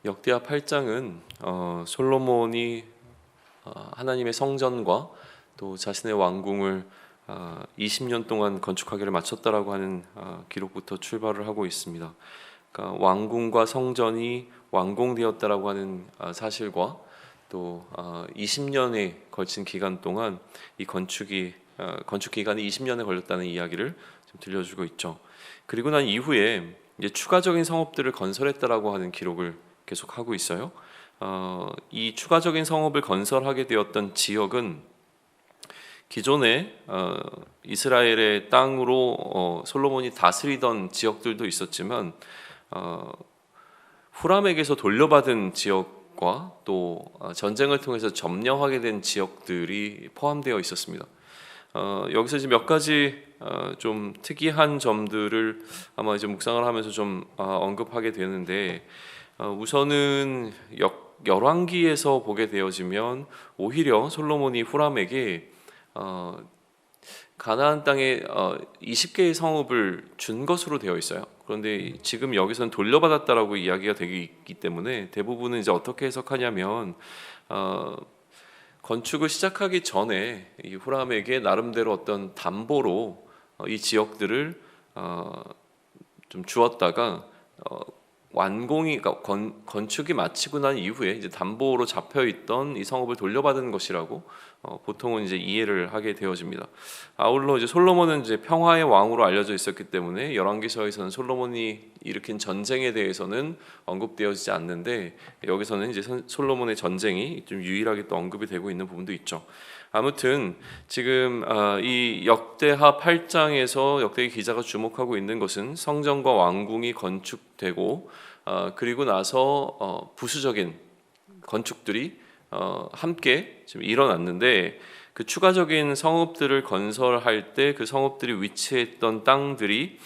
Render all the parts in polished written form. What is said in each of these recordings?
역대하 8장은 솔로몬이 하나님의 성전과 또 자신의 왕궁을 20년 동안 건축하기를 마쳤다라고 하는 기록부터 출발을 하고 있습니다. 그러니까 왕궁과 성전이 완공되었다라고 하는 사실과 또 20년에 걸친 기간 동안 이 건축 기간이 20년에 걸렸다는 이야기를 좀 들려주고 있죠. 그리고 난 이후에 이제 추가적인 성읍들을 건설했다라고 하는 기록을 계속하고 있어요. 이 추가적인 성읍을 건설하게 되었던 지역은 기존에 이스라엘의 땅으로 솔로몬이 다스리던 지역들도 있었지만 후람에게서 돌려받은 지역과 또 전쟁을 통해서 점령하게 된 지역들이 포함되어 있었습니다. 여기서 이제 몇 가지 좀 특이한 점들을 아마 이제 묵상을 하면서 좀 언급하게 되는데, 우선은 열왕기에서 보게 되어지면 오히려 솔로몬이 후람에게 가나안 땅에 20개의 성읍을 준 것으로 되어 있어요. 그런데 지금 여기서는 돌려받았다라고 이야기가 되기 있기 때문에 대부분은 이제 어떻게 해석하냐면 건축을 시작하기 전에 이 후람에게 나름대로 어떤 담보로 이 지역들을 좀 주었다가 완공이 건축이 마치고 난 이후에 이제 담보로 잡혀 있던 이 성읍을 돌려받은 것이라고 보통은 이제 이해를 하게 되어집니다. 아울러 이제 솔로몬은 이제 평화의 왕으로 알려져 있었기 때문에 열왕기서에서는 솔로몬이 일으킨 전쟁에 대해서는 언급되어지지 않는데, 여기서는 이제 솔로몬의 전쟁이 좀 유일하게 또 언급이 되고 있는 부분도 있죠. 아무튼 지금 이 역대하 8장에서 역대기 기자가 주목하고 있는 것은 성전과 왕궁이 건축되고 그리고 나서 부수적인 건축들이 함께 지금 일어났는데, 그 추가적인 성읍들을 건설할 때 그 성읍들이 위치했던 땅들이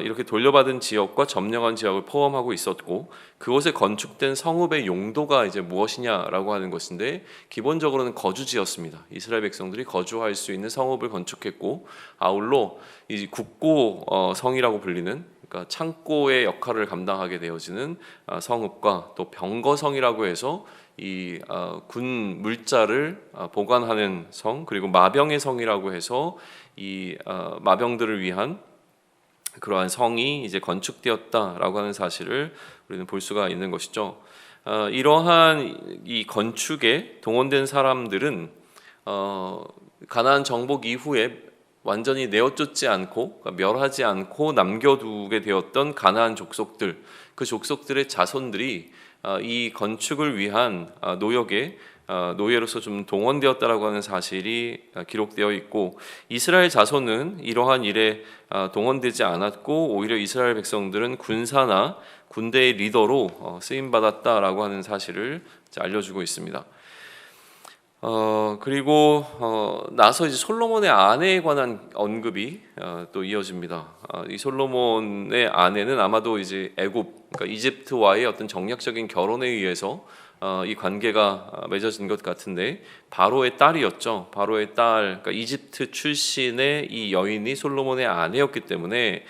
이렇게 돌려받은 지역과 점령한 지역을 포함하고 있었고, 그곳에 건축된 성읍의 용도가 이제 무엇이냐라고 하는 것인데, 기본적으로는 거주지였습니다. 이스라엘 백성들이 거주할 수 있는 성읍을 건축했고, 아울러 이 국고 성이라고 불리는, 그러니까 창고의 역할을 감당하게 되어지는 성읍과 또 병거성이라고 해서 이 군 물자를 보관하는 성, 그리고 마병의 성이라고 해서 이 마병들을 위한 그러한 성이 이제 건축되었다라고 하는 사실을 우리는 볼 수가 있는 것이죠. 이러한 이 건축에 동원된 사람들은 가나안 정복 이후에 완전히 내어쫓지 않고, 그러니까 멸하지 않고 남겨두게 되었던 가나안 족속들, 그 족속들의 자손들이 이 건축을 위한 노예로서 좀 동원되었다라고 하는 사실이 기록되어 있고, 이스라엘 자손은 이러한 일에 동원되지 않았고 오히려 이스라엘 백성들은 군사나 군대의 리더로 쓰임 받았다라고 하는 사실을 알려주고 있습니다. 그리고 나서 이제 솔로몬의 아내에 관한 언급이 또 이어집니다. 이 솔로몬의 아내는 아마도 이제 그러니까 이집트와의 어떤 정략적인 결혼에 의해서 이 관계가 맺어진 것 같은데, 바로의 딸이었죠. 바로의 딸, 그러니까 이집트 출신의 이 여인이 솔로몬의 아내였기 때문에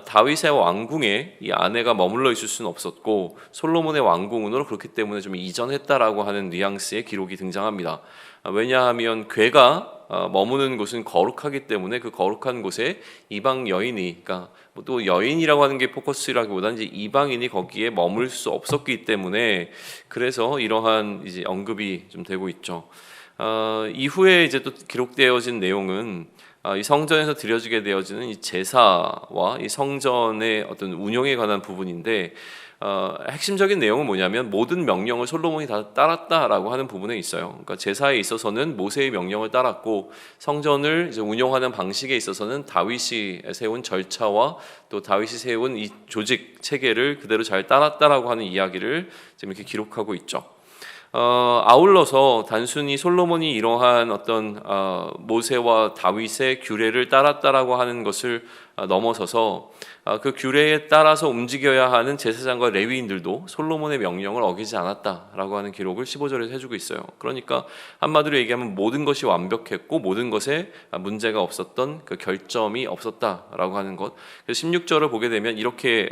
다윗의 왕궁에 이 아내가 머물러 있을 수는 없었고, 솔로몬의 왕궁으로 그렇기 때문에 좀 이전했다라고 하는 뉘앙스의 기록이 등장합니다. 왜냐하면 궤가 머무는 곳은 거룩하기 때문에 그 거룩한 곳에 이방 여인이, 그러니까 또 여인이라고 하는 게 포커스라기보다는 이제 이방인이 거기에 머물 수 없었기 때문에, 그래서 이러한 이제 언급이 좀 되고 있죠. 이후에 이제 또 기록되어진 내용은 이 성전에서 드려지게 되어지는 이 제사와 이 성전의 어떤 운영에 관한 부분인데, 핵심적인 내용은 뭐냐면 모든 명령을 솔로몬이 다 따랐다라고 하는 부분에 있어요. 그러니까 제사에 있어서는 모세의 명령을 따랐고, 성전을 이제 운영하는 방식에 있어서는 다윗이 세운 절차와 또 다윗이 세운 이 조직 체계를 그대로 잘 따랐다라고 하는 이야기를 지금 이렇게 기록하고 있죠. 아울러서 단순히 솔로몬이 이러한 어떤 모세와 다윗의 규례를 따랐다라고 하는 것을 넘어서서 그 규례에 따라서 움직여야 하는 제사장과 레위인들도 솔로몬의 명령을 어기지 않았다라고 하는 기록을 15절에서 해주고 있어요. 그러니까 한마디로 얘기하면 모든 것이 완벽했고 모든 것에 문제가 없었던 그 결점이 없었다라고 하는 것. 그래서 16절을 보게 되면 이렇게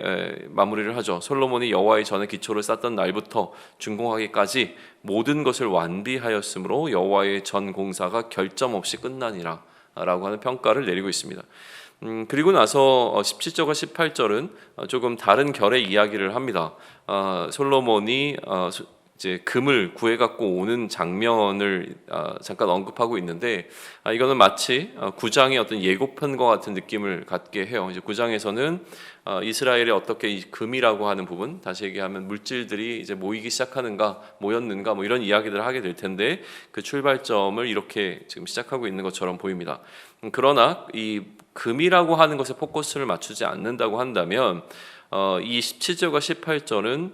마무리를 하죠. 솔로몬이 여호와의 전에 기초를 쌓던 날부터 준공하기까지 모든 것을 완비하였으므로 여호와의 전 공사가 결점 없이 끝나니라 라고 하는 평가를 내리고 있습니다. 그리고 나서 17절과 18절은 조금 다른 결의 이야기를 합니다. 솔로몬이 이제 금을 구해 갖고 오는 장면을 잠깐 언급하고 있는데 이거는 마치 9장의 어떤 예고편과 같은 느낌을 갖게 해요. 이제 9장에서는 이스라엘의 어떻게 이 금이라고 하는 부분, 다시 얘기하면 물질들이 이제 모이기 시작하는가, 모였는가, 뭐 이런 이야기들을 하게 될 텐데 그 출발점을 이렇게 지금 시작하고 있는 것처럼 보입니다. 그러나 이 금이라고 하는 것에 포커스를 맞추지 않는다고 한다면 이 17절과 18절은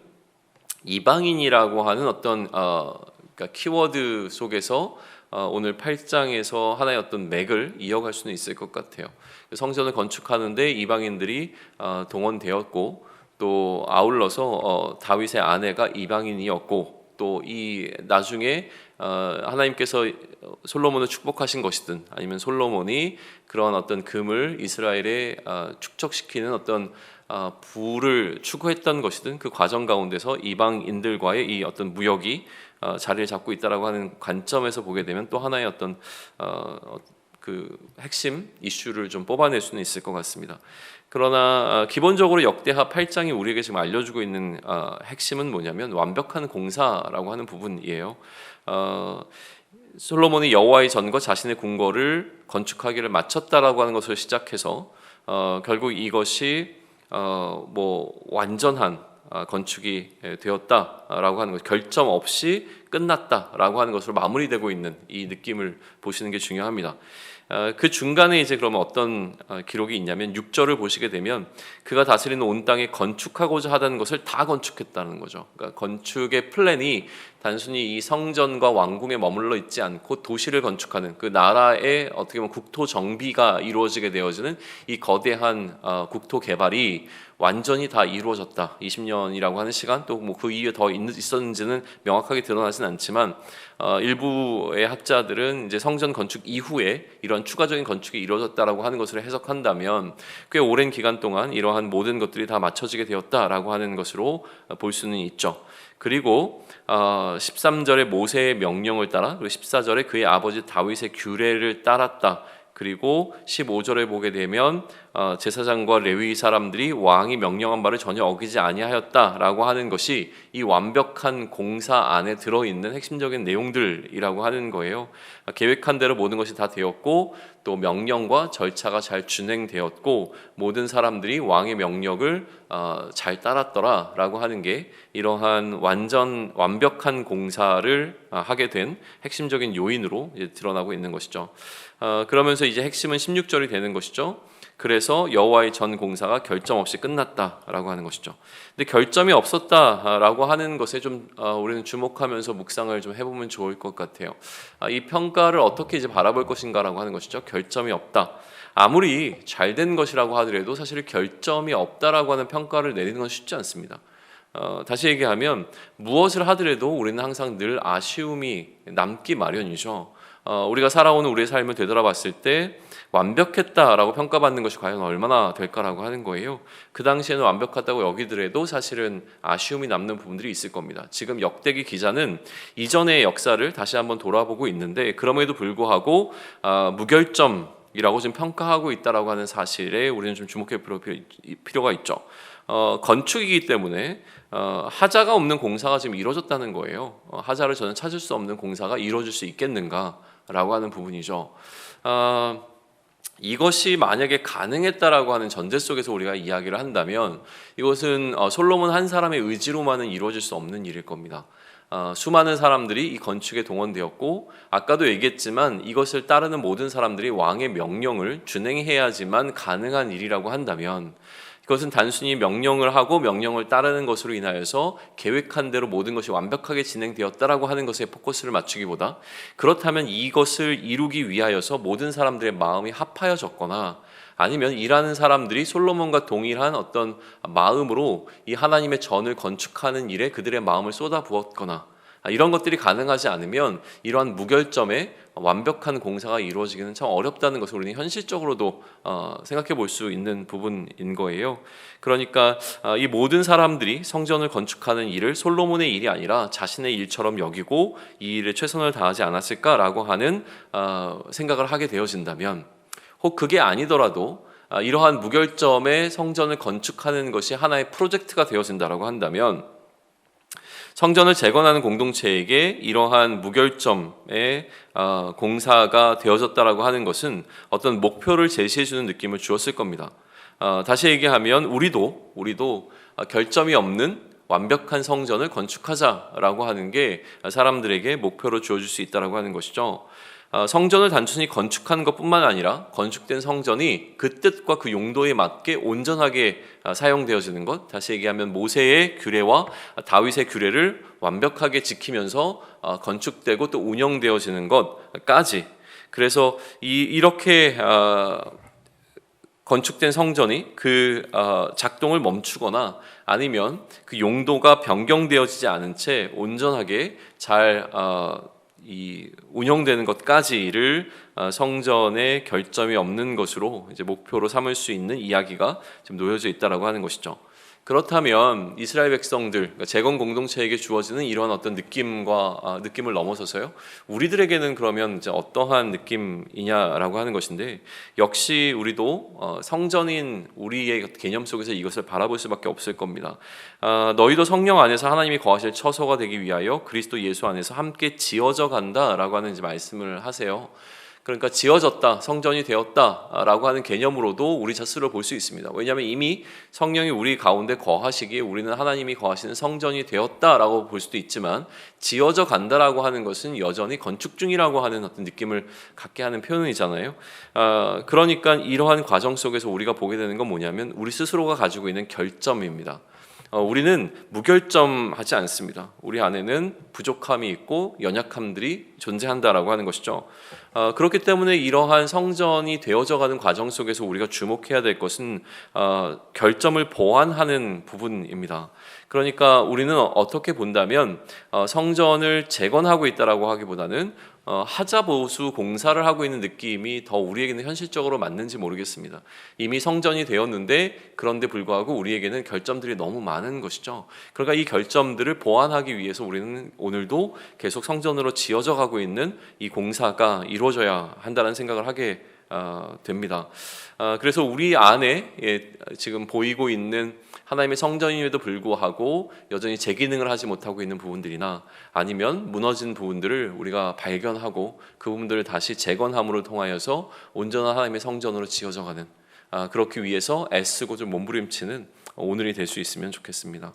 이방인이라고 하는 어떤 그러니까 키워드 속에서 오늘 8장에서 하나의 어떤 맥을 이어갈 수는 있을 것 같아요. 성전을 건축하는데 이방인들이 동원되었고 또 아울러서 다윗의 아내가 이방인이었고 또 이 나중에 하나님께서 솔로몬을 축복하신 것이든 아니면 솔로몬이 그런 어떤 금을 이스라엘에 축적시키는 어떤 부를 추구했던 것이든 그 과정 가운데서 이방인들과의 이 어떤 무역이 자리를 잡고 있다라고 하는 관점에서 보게 되면 또 하나의 어떤 그 핵심 이슈를 좀 뽑아낼 수는 있을 것 같습니다. 그러나 기본적으로 역대하 8장이 우리에게 지금 알려주고 있는 핵심은 뭐냐면 완벽한 공사라고 하는 부분이에요. 솔로몬이 여호와의 전과 자신의 궁궐을 건축하기를 마쳤다라고 하는 것을 시작해서 결국 이것이 뭐 완전한 건축이 되었다라고 하는 것, 결점 없이 끝났다라고 하는 것으로 마무리되고 있는 이 느낌을 보시는 게 중요합니다. 그 중간에 이제 그러면 어떤 기록이 있냐면 6절을 보시게 되면 그가 다스리는 온 땅에 건축하고자 하던 것을 다 건축했다는 거죠. 그러니까 건축의 플랜이 단순히 이 성전과 왕궁에 머물러 있지 않고 도시를 건축하는 그 나라의 어떻게 보면 국토 정비가 이루어지게 되어지는 이 거대한 국토 개발이 완전히 다 이루어졌다. 20년이라고 하는 시간 또 뭐 그 이후에 더 있었는지는 명확하게 드러나진 않지만 일부의 학자들은 이제 성전 건축 이후에 이런 추가적인 건축이 이루어졌다라고 하는 것을 해석한다면 꽤 오랜 기간 동안 이러한 모든 것들이 다 맞춰지게 되었다라고 하는 것으로 볼 수는 있죠. 그리고 13절에 모세의 명령을 따라 그리고 14절에 그의 아버지 다윗의 규례를 따랐다. 그리고 15절에 보게 되면 제사장과 레위 사람들이 왕이 명령한 바를 전혀 어기지 아니하였다라고 하는 것이 이 완벽한 공사 안에 들어있는 핵심적인 내용들이라고 하는 거예요. 계획한 대로 모든 것이 다 되었고 또 명령과 절차가 잘 진행되었고 모든 사람들이 왕의 명령을 잘 따랐더라라고 하는 게 이러한 완벽한 공사를 하게 된 핵심적인 요인으로 이제 드러나고 있는 것이죠. 그러면서 이제 핵심은 16절이 되는 것이죠. 그래서 여호와의 전 공사가 결점 없이 끝났다라고 하는 것이죠. 근데 결점이 없었다라고 하는 것에 좀 우리는 주목하면서 묵상을 좀 해보면 좋을 것 같아요. 이 평가를 어떻게 이제 바라볼 것인가라고 하는 것이죠. 결점이 없다. 아무리 잘된 것이라고 하더라도 사실 결점이 없다라고 하는 평가를 내리는 건 쉽지 않습니다. 다시 얘기하면 무엇을 하더라도 우리는 항상 늘 아쉬움이 남기 마련이죠. 우리가 살아오는 우리의 삶을 되돌아봤을 때 완벽했다라고 평가받는 것이 과연 얼마나 될까라고 하는 거예요. 그 당시에는 완벽하다고 여기더라도 사실은 아쉬움이 남는 부분들이 있을 겁니다. 지금 역대기 기자는 이전의 역사를 다시 한번 돌아보고 있는데 그럼에도 불구하고 무결점이라고 지금 평가하고 있다라고 하는 사실에 우리는 좀 주목해 볼 필요가 있죠. 건축이기 때문에 하자가 없는 공사가 지금 이루어졌다는 거예요. 하자를 저는 찾을 수 없는 공사가 이루어질 수 있겠는가라고 하는 부분이죠. 이것이 만약에 가능했다라고 하는 전제 속에서 우리가 이야기를 한다면 이것은 솔로몬 한 사람의 의지로만은 이루어질 수 없는 일일 겁니다. 수많은 사람들이 이 건축에 동원되었고 아까도 얘기했지만 이것을 따르는 모든 사람들이 왕의 명령을 준행해야지만 가능한 일이라고 한다면 그것은 단순히 명령을 하고 명령을 따르는 것으로 인하여서 계획한 대로 모든 것이 완벽하게 진행되었다라고 하는 것에 포커스를 맞추기보다 그렇다면 이것을 이루기 위하여서 모든 사람들의 마음이 합하여졌거나 아니면 일하는 사람들이 솔로몬과 동일한 어떤 마음으로 이 하나님의 전을 건축하는 일에 그들의 마음을 쏟아부었거나 이런 것들이 가능하지 않으면 이러한 무결점에 완벽한 공사가 이루어지기는 참 어렵다는 것을 우리는 현실적으로도 생각해 볼 수 있는 부분인 거예요. 그러니까 이 모든 사람들이 성전을 건축하는 일을 솔로몬의 일이 아니라 자신의 일처럼 여기고 이 일에 최선을 다하지 않았을까라고 하는 생각을 하게 되어진다면, 혹 그게 아니더라도 이러한 무결점의 성전을 건축하는 것이 하나의 프로젝트가 되어진다라고 한다면, 성전을 재건하는 공동체에게 이러한 무결점의 공사가 되어졌다라고 하는 것은 어떤 목표를 제시해주는 느낌을 주었을 겁니다. 다시 얘기하면 우리도 결점이 없는 완벽한 성전을 건축하자라고 하는 게 사람들에게 목표로 주어질 수 있다라고 하는 것이죠. 성전을 단순히 건축하는 것뿐만 아니라 건축된 성전이 그 뜻과 그 용도에 맞게 온전하게 사용되어지는 것, 다시 얘기하면 모세의 규례와 다윗의 규례를 완벽하게 지키면서 건축되고 또 운영되어지는 것까지, 그래서 이렇게 건축된 성전이 그 작동을 멈추거나 아니면 그 용도가 변경되어지지 않은 채 온전하게 잘 운영되는 것까지를 성전의 결점이 없는 것으로 이제 목표로 삼을 수 있는 이야기가 지금 놓여져 있다라고 하는 것이죠. 그렇다면 이스라엘 백성들, 그러니까 재건 공동체에게 주어지는 이러한 어떤 느낌을 넘어서서요, 우리들에게는 그러면 이제 어떠한 느낌이냐라고 하는 것인데, 역시 우리도 성전인 우리의 개념 속에서 이것을 바라볼 수밖에 없을 겁니다. 너희도 성령 안에서 하나님이 거하실 처소가 되기 위하여 그리스도 예수 안에서 함께 지어져 간다라고 하는 이제 말씀을 하세요. 그러니까 지어졌다, 성전이 되었다라고 하는 개념으로도 우리 자신을 볼 수 있습니다. 왜냐하면 이미 성령이 우리 가운데 거하시기에 우리는 하나님이 거하시는 성전이 되었다라고 볼 수도 있지만, 지어져 간다라고 하는 것은 여전히 건축 중이라고 하는 어떤 느낌을 갖게 하는 표현이잖아요. 그러니까 이러한 과정 속에서 우리가 보게 되는 건 뭐냐면 우리 스스로가 가지고 있는 결점입니다. 우리는 무결점하지 않습니다. 우리 안에는 부족함이 있고 연약함들이 존재한다라고 하는 것이죠. 그렇기 때문에 이러한 성전이 되어져가는 과정 속에서 우리가 주목해야 될 것은 결점을 보완하는 부분입니다. 그러니까 우리는 어떻게 본다면 성전을 재건하고 있다라고 하기보다는 하자보수 공사를 하고 있는 느낌이 더 우리에게는 현실적으로 맞는지 모르겠습니다. 이미 성전이 되었는데 그런데 불구하고 우리에게는 결점들이 너무 많은 것이죠. 그러니까 이 결점들을 보완하기 위해서 우리는 오늘도 계속 성전으로 지어져 가고 있는 이 공사가 이루어져야 한다는 생각을 하게 됩니다. 그래서 우리 안에 지금 보이고 있는 하나님의 성전임에도 불구하고 여전히 제 기능을 하지 못하고 있는 부분들이나 아니면 무너진 부분들을 우리가 발견하고 그 부분들을 다시 재건함으로 통하여서 온전한 하나님의 성전으로 지어져가는, 그렇기 위해서 애쓰고 좀 몸부림치는 오늘이 될 수 있으면 좋겠습니다.